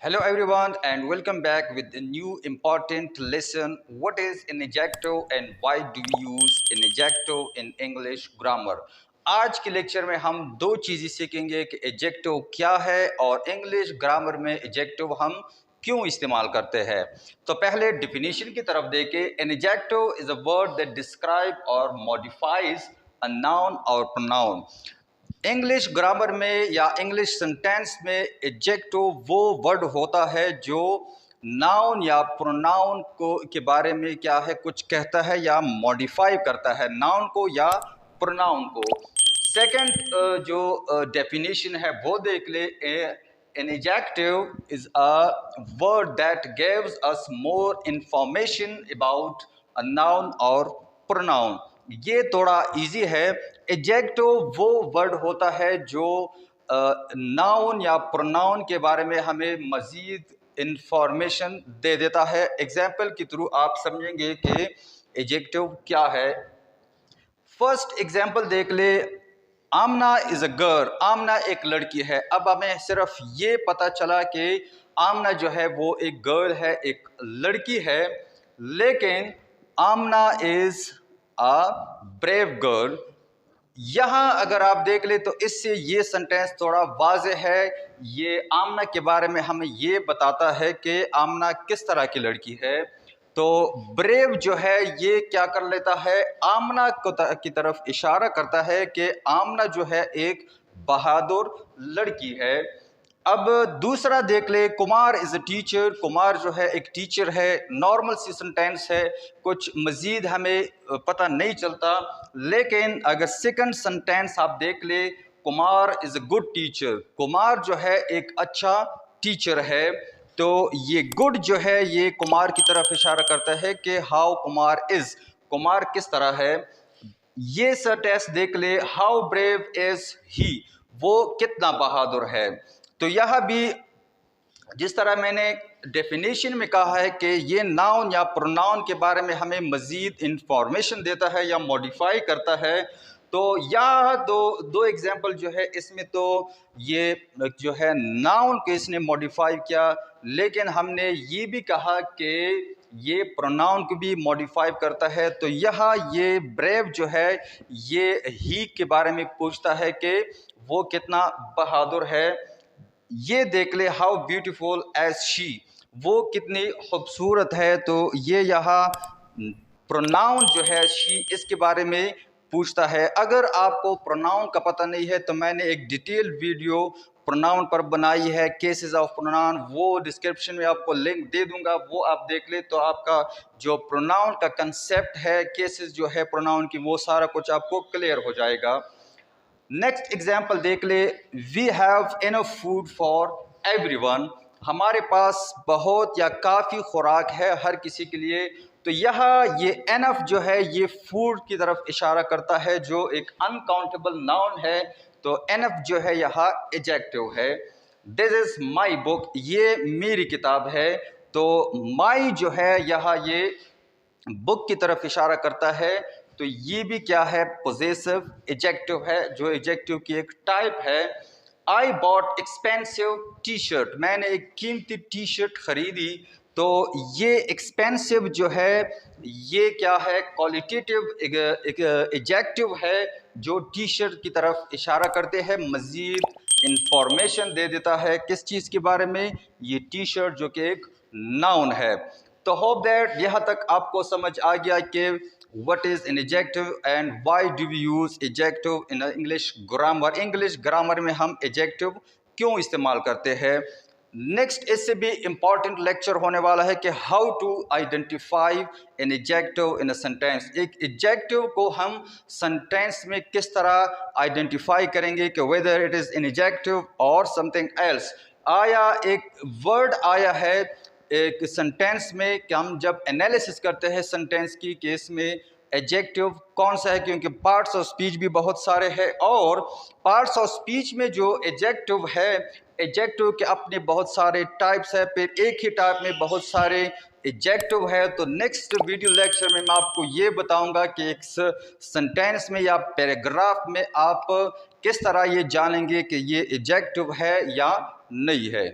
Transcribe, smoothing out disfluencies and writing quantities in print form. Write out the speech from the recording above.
Hello everyone and welcome back with a new important lesson. What is an adjective and why do we use an adjective in English grammar? आज के lecture में हम दो चीज़ें सीखेंगे कि adjective क्या है और इंग्लिश ग्रामर में एडजेक्टिव हम क्यों इस्तेमाल करते हैं। तो पहले डिफिनीशन की तरफ देखें। An adjective is a word that describe और मॉडिफाइज अ नाउन और प्रोनाउन। इंग्लिश ग्रामर में या इंग्लिश सेंटेंस में एडजेक्टिव वो वर्ड होता है जो नाउन या प्रोनाउन को के बारे में क्या है कुछ कहता है या मॉडिफाई करता है नाउन को या प्रोनाउन को। सेकंड जो डेफिनेशन है वो देख ले। An adjective is a word that gives us more information about a noun और प्रोनाउन। ये थोड़ा इजी है। एडजेक्टिव वो वर्ड होता है जो नाउन या प्रोनाउन के बारे में हमें मज़ीद इंफॉर्मेशन दे देता है। एग्जाम्पल के थ्रू आप समझेंगे कि एडजेक्टिव क्या है। फर्स्ट एग्जाम्पल देख ले। आमना इज़ अ गर्ल। आमना एक लड़की है। अब हमें सिर्फ ये पता चला कि आमना जो है वो एक गर्ल है, एक लड़की है, लेकिन आमना इज़ अ ब्रेव गर्ल। यहाँ अगर आप देख ले तो इससे ये सेंटेंस थोड़ा वाज़ेह है। ये आमना के बारे में हमें ये बताता है कि आमना किस तरह की लड़की है। तो ब्रेव जो है ये क्या कर लेता है, आमना की तरफ इशारा करता है कि आमना जो है एक बहादुर लड़की है। अब दूसरा देख ले। Kumar is a teacher. Kumar जो है एक टीचर है। नॉर्मल सी सेंटेंस है, कुछ मज़ीद हमें पता नहीं चलता। लेकिन अगर सेकंड सेंटेंस आप देख ले, Kumar is a good teacher. Kumar जो है एक अच्छा टीचर है। तो ये गुड जो है ये कुमार की तरफ इशारा करता है कि हाउ कुमार इज़, कुमार किस तरह है। ये सेंटेंस देख ले, हाउ ब्रेव इज़ ही, वो कितना बहादुर है। तो यह भी जिस तरह मैंने डेफिनेशन में कहा है कि ये नाउन या प्रोनाउन के बारे में हमें मज़ीद इंफॉर्मेशन देता है या मॉडिफाई करता है। तो यह दो एग्जांपल जो है इसमें तो ये जो है नाउन को इसने मॉडिफाई किया, लेकिन हमने ये भी कहा कि ये प्रोनाउन को भी मॉडिफाई करता है। तो यहाँ ये ब्रेव जो है ये ही के बारे में पूछता है कि वो कितना बहादुर है। ये देख ले, हाउ ब्यूटीफुल एज शी, वो कितनी खूबसूरत है। तो ये यहाँ प्रोनाउन जो है शी, इसके बारे में पूछता है। अगर आपको प्रोनाउन का पता नहीं है तो मैंने एक डिटेल वीडियो प्रोनाउन पर बनाई है, केसेस ऑफ प्रोनाउन, वो डिस्क्रिप्शन में आपको लिंक दे दूंगा, वो आप देख ले तो आपका जो प्रोनाउन का कंसेप्ट है, केसेस जो है प्रोनाउन की, वो सारा कुछ आपको क्लियर हो जाएगा। नेक्स्ट एग्जाम्पल देख ले। We have enough food for everyone. हमारे पास बहुत या काफ़ी खुराक है हर किसी के लिए। तो यहाँ ये इनफ जो है ये फूड की तरफ इशारा करता है जो एक अनकाउंटेबल नाउन है। तो इनफ जो है यहाँ एडजेक्टिव है। दिस इज़ माई बुक, ये मेरी किताब है। तो माई जो है यहाँ ये बुक की तरफ इशारा करता है। तो ये भी क्या है, पोजेसिव एडजेक्टिव है, जो एडजेक्टिव की एक टाइप है। I bought expensive T shirt, मैंने एक कीमती टी शर्ट खरीदी। तो ये एक्सपेंसिव जो है ये क्या है, क्वालिटेटिव एडजेक्टिव है जो टी शर्ट की तरफ इशारा करते हैं, मज़ीद इंफॉर्मेशन दे देता है किस चीज़ के बारे में, ये टी शर्ट जो कि एक नाउन है। तो होप दैट यहाँ तक आपको समझ आ गया कि what is an adjective and why do we use adjective in English grammar। English grammar में हम adjective क्यों इस्तेमाल करते हैं। नेक्स्ट इससे भी इम्पॉर्टेंट लेक्चर होने वाला है कि how to identify an adjective in a sentence. एक एडजेक्टिव को हम सेंटेंस में किस तरह आइडेंटिफाई करेंगे कि whether it is an adjective और समथिंग एल्स। आया एक वर्ड आया है एक सेंटेंस में कि हम जब एनालिसिस करते हैं सेंटेंस की केस में एडजेक्टिव कौन सा है, क्योंकि पार्ट्स ऑफ स्पीच भी बहुत सारे हैं और पार्ट्स ऑफ स्पीच में जो एडजेक्टिव है, एडजेक्टिव के अपने बहुत सारे टाइप्स है, फिर एक ही टाइप में बहुत सारे एडजेक्टिव है। तो नेक्स्ट वीडियो लेक्चर में मैं आपको ये बताऊंगा कि एक सेंटेंस में या पैराग्राफ में आप किस तरह ये जानेंगे कि ये एडजेक्टिव है या नहीं है।